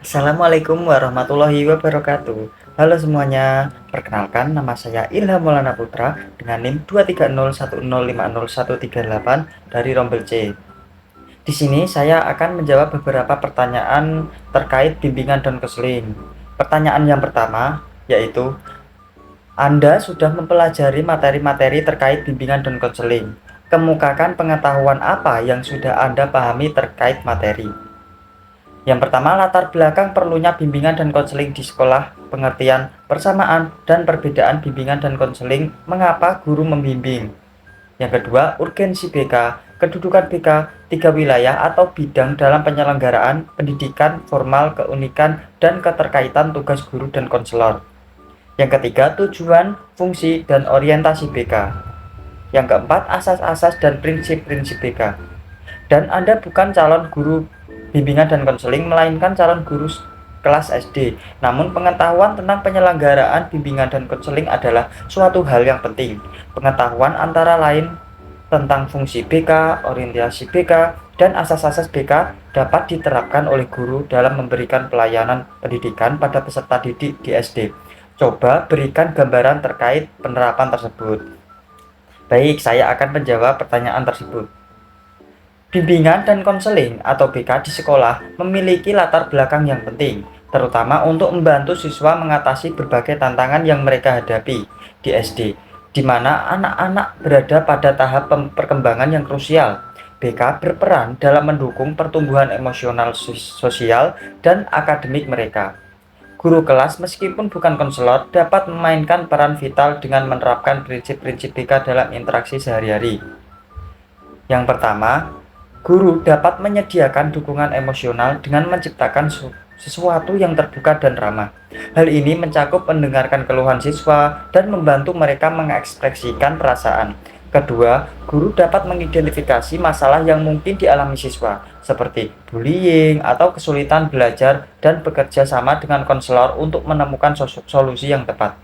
Assalamualaikum warahmatullahi wabarakatuh. Halo semuanya, perkenalkan nama saya Ilham Maulana Putra dengan NIM 23010505138 dari Rombel C. Di sini saya akan menjawab beberapa pertanyaan terkait bimbingan dan konseling. Pertanyaan yang pertama yaitu, Anda sudah mempelajari materi-materi terkait bimbingan dan konseling. Kemukakan pengetahuan apa yang sudah Anda pahami terkait materi. Yang pertama, latar belakang perlunya bimbingan dan konseling di sekolah, pengertian, persamaan, dan perbedaan bimbingan dan konseling, mengapa guru membimbing. Yang kedua, urgensi BK, kedudukan BK, tiga wilayah atau bidang dalam penyelenggaraan pendidikan formal, keunikan, dan keterkaitan tugas guru dan konselor. Yang ketiga, tujuan, fungsi, dan orientasi BK. Yang keempat, asas-asas dan prinsip-prinsip BK. Dan Anda bukan calon guru bimbingan dan konseling, melainkan calon guru kelas SD. Namun pengetahuan tentang penyelenggaraan bimbingan dan konseling adalah suatu hal yang penting. Pengetahuan antara lain tentang fungsi BK, orientasi BK, dan asas-asas BK dapat diterapkan oleh guru dalam memberikan pelayanan pendidikan pada peserta didik di SD. Coba berikan gambaran terkait penerapan tersebut. Baik, saya akan menjawab pertanyaan tersebut. Bimbingan dan konseling atau BK di sekolah memiliki latar belakang yang penting, terutama untuk membantu siswa mengatasi berbagai tantangan yang mereka hadapi di SD, di mana anak-anak berada pada tahap perkembangan yang krusial. BK berperan dalam mendukung pertumbuhan emosional, sosial, dan akademik mereka. Guru kelas, meskipun bukan konselor, dapat memainkan peran vital dengan menerapkan prinsip-prinsip BK dalam interaksi sehari-hari. Yang pertama, guru dapat menyediakan dukungan emosional dengan menciptakan sesuatu yang terbuka dan ramah. Hal ini mencakup mendengarkan keluhan siswa dan membantu mereka mengekspresikan perasaan. Kedua, guru dapat mengidentifikasi masalah yang mungkin dialami siswa, seperti bullying atau kesulitan belajar, dan bekerja sama dengan konselor untuk menemukan solusi yang tepat.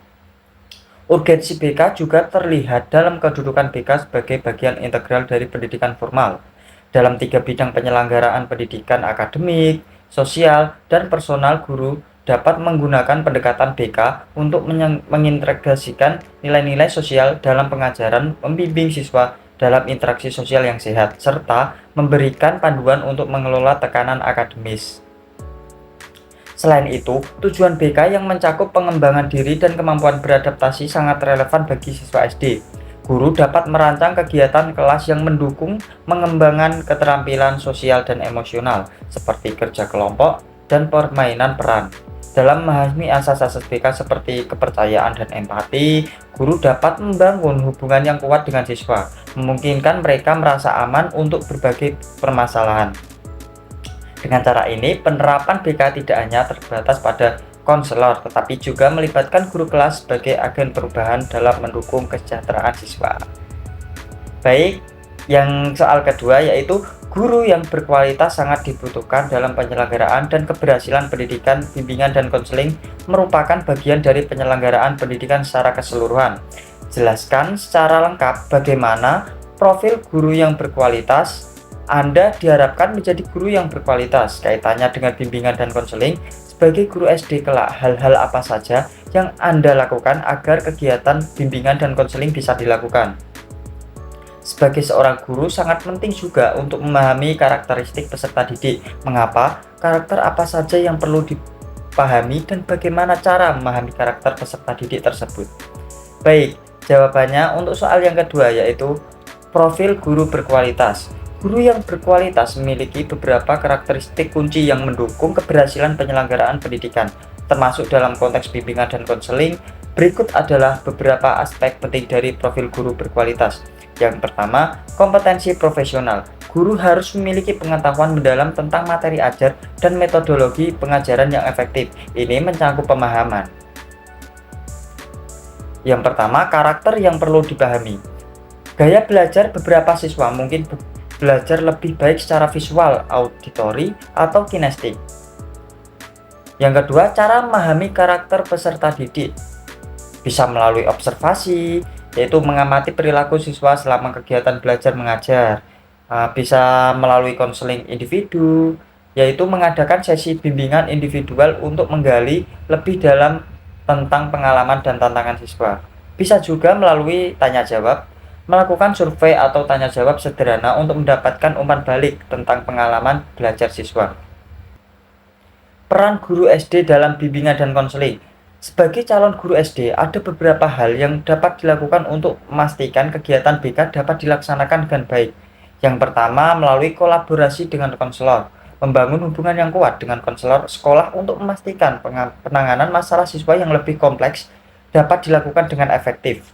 Urgensi BK juga terlihat dalam kedudukan BK sebagai bagian integral dari pendidikan formal. Dalam tiga bidang penyelenggaraan pendidikan akademik, sosial, dan personal, guru dapat menggunakan pendekatan BK untuk mengintegrasikan nilai-nilai sosial dalam pengajaran, membimbing siswa dalam interaksi sosial yang sehat, serta memberikan panduan untuk mengelola tekanan akademis. Selain itu, tujuan BK yang mencakup pengembangan diri dan kemampuan beradaptasi sangat relevan bagi siswa SD. Guru dapat merancang kegiatan kelas yang mendukung mengembangkan keterampilan sosial dan emosional, seperti kerja kelompok dan permainan peran. Dalam memahami asas-asas BK seperti kepercayaan dan empati, guru dapat membangun hubungan yang kuat dengan siswa, memungkinkan mereka merasa aman untuk berbagai permasalahan. Dengan cara ini, penerapan BK tidak hanya terbatas pada konselor, tetapi juga melibatkan guru kelas sebagai agen perubahan dalam mendukung kesejahteraan siswa. Baik, yang soal kedua yaitu guru yang berkualitas sangat dibutuhkan dalam penyelenggaraan dan keberhasilan pendidikan, bimbingan, dan konseling merupakan bagian dari penyelenggaraan pendidikan secara keseluruhan. Jelaskan secara lengkap bagaimana profil guru yang berkualitas. Anda diharapkan menjadi guru yang berkualitas. Kaitannya dengan bimbingan dan konseling, sebagai guru SD kelak, hal-hal apa saja yang Anda lakukan agar kegiatan bimbingan dan konseling bisa dilakukan? Sebagai seorang guru, sangat penting juga untuk memahami karakteristik peserta didik. Mengapa? Karakter apa saja yang perlu dipahami dan bagaimana cara memahami karakter peserta didik tersebut? Baik, jawabannya untuk soal yang kedua yaitu profil guru berkualitas. Guru yang berkualitas memiliki beberapa karakteristik kunci yang mendukung keberhasilan penyelenggaraan pendidikan, termasuk dalam konteks bimbingan dan konseling. Berikut adalah beberapa aspek penting dari profil guru berkualitas. Yang pertama, kompetensi profesional. Guru harus memiliki pengetahuan mendalam tentang materi ajar dan metodologi pengajaran yang efektif. Ini mencakup pemahaman. Yang pertama, karakter yang perlu dipahami. Gaya belajar beberapa siswa mungkin belajar lebih baik secara visual, auditori, atau kinestik. Yang kedua, cara memahami karakter peserta didik. Bisa melalui observasi, yaitu mengamati perilaku siswa selama kegiatan belajar mengajar. Bisa melalui konseling individu. yaitu mengadakan sesi bimbingan individual untuk menggali lebih dalam tentang pengalaman dan tantangan siswa. Bisa juga melalui tanya jawab, melakukan survei atau tanya jawab sederhana untuk mendapatkan umpan balik tentang pengalaman belajar siswa. Peran guru SD dalam bimbingan dan konseling. Sebagai calon guru SD, ada beberapa hal yang dapat dilakukan untuk memastikan kegiatan BK dapat dilaksanakan dengan baik. Yang pertama, melalui kolaborasi dengan konselor. Membangun hubungan yang kuat dengan konselor sekolah untuk memastikan penanganan masalah siswa yang lebih kompleks dapat dilakukan dengan efektif.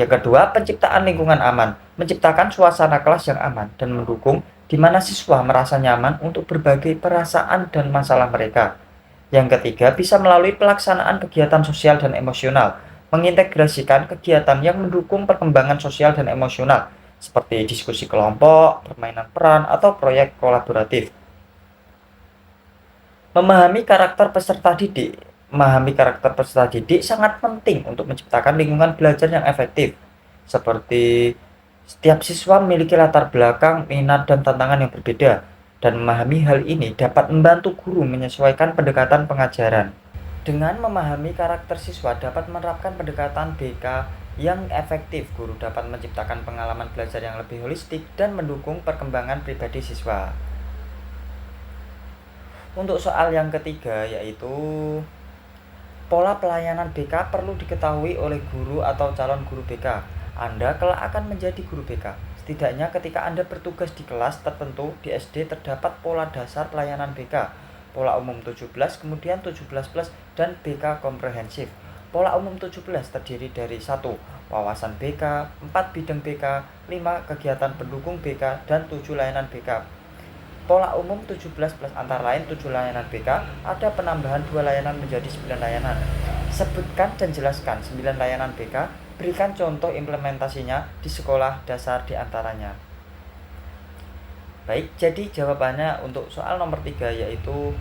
Yang kedua, penciptaan lingkungan aman, menciptakan suasana kelas yang aman dan mendukung di mana siswa merasa nyaman untuk berbagi perasaan dan masalah mereka. Yang ketiga, bisa melalui pelaksanaan kegiatan sosial dan emosional, mengintegrasikan kegiatan yang mendukung perkembangan sosial dan emosional, seperti diskusi kelompok, permainan peran, atau proyek kolaboratif. Memahami karakter peserta didik. Memahami karakter peserta didik sangat penting untuk menciptakan lingkungan belajar yang efektif. Seperti setiap siswa memiliki latar belakang, minat, dan tantangan yang berbeda, dan memahami hal ini dapat membantu guru menyesuaikan pendekatan pengajaran. Dengan memahami karakter siswa dapat menerapkan pendekatan BK yang efektif, guru dapat menciptakan pengalaman belajar yang lebih holistik dan mendukung perkembangan pribadi siswa. Untuk soal yang ketiga, yaitu pola pelayanan BK perlu diketahui oleh guru atau calon guru BK. Anda kelak akan menjadi guru BK. Setidaknya ketika Anda bertugas di kelas tertentu di SD terdapat pola dasar pelayanan BK. Pola umum 17, kemudian 17+, dan BK komprehensif. Pola umum 17 terdiri dari 1. Wawasan BK, 4. Bidang BK, 5. Kegiatan pendukung BK, dan 7. Layanan BK. Pola umum 17+ antara lain 7 layanan BK, ada penambahan 2 layanan menjadi 9 layanan. Sebutkan dan jelaskan 9 layanan BK, berikan contoh implementasinya di sekolah dasar di antaranya. Baik, jadi jawabannya untuk soal nomor 3 yaitu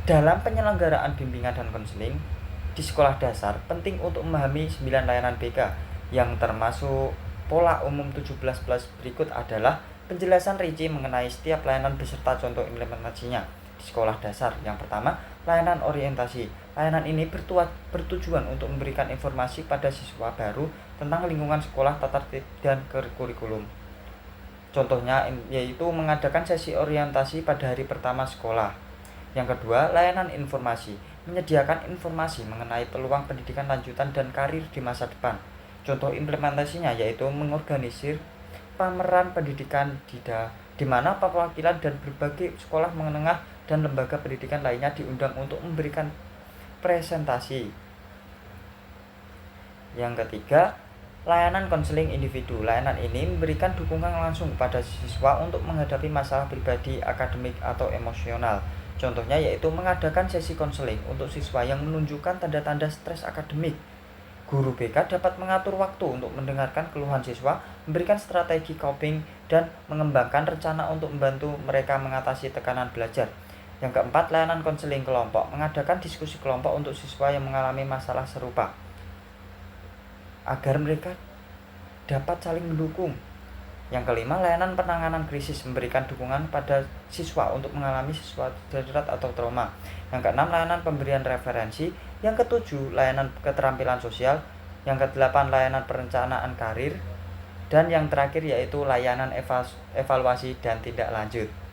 dalam penyelenggaraan bimbingan dan konseling di sekolah dasar penting untuk memahami 9 layanan BK yang termasuk pola umum 17+ berikut adalah penjelasan rinci mengenai setiap layanan beserta contoh implementasinya di sekolah dasar. Yang pertama, layanan orientasi. Layanan ini bertujuan untuk memberikan informasi pada siswa baru tentang lingkungan sekolah, tata tertib, dan kurikulum. Contohnya yaitu mengadakan sesi orientasi pada hari pertama sekolah. Yang kedua, layanan informasi. Menyediakan informasi mengenai peluang pendidikan lanjutan dan karir di masa depan. Contoh implementasinya yaitu mengorganisir pameran pendidikan di mana perwakilan dan berbagai sekolah menengah dan lembaga pendidikan lainnya diundang untuk memberikan presentasi. Yang ketiga, layanan konseling individu. Layanan ini memberikan dukungan langsung pada siswa untuk menghadapi masalah pribadi, akademik, atau emosional. Contohnya yaitu mengadakan sesi konseling untuk siswa yang menunjukkan tanda-tanda stres akademik. Guru BK dapat mengatur waktu untuk mendengarkan keluhan siswa, memberikan strategi coping, dan mengembangkan rencana untuk membantu mereka mengatasi tekanan belajar. Yang keempat, layanan konseling kelompok. Mengadakan diskusi kelompok untuk siswa yang mengalami masalah serupa, agar mereka dapat saling mendukung. Yang kelima, layanan penanganan krisis. Memberikan dukungan pada siswa untuk mengalami sesuatu darurat atau trauma. Yang keenam, layanan pemberian referensi. Yang ketujuh, layanan keterampilan sosial. Yang kedelapan, layanan perencanaan karir. Dan yang terakhir yaitu layanan evaluasi dan tindak lanjut.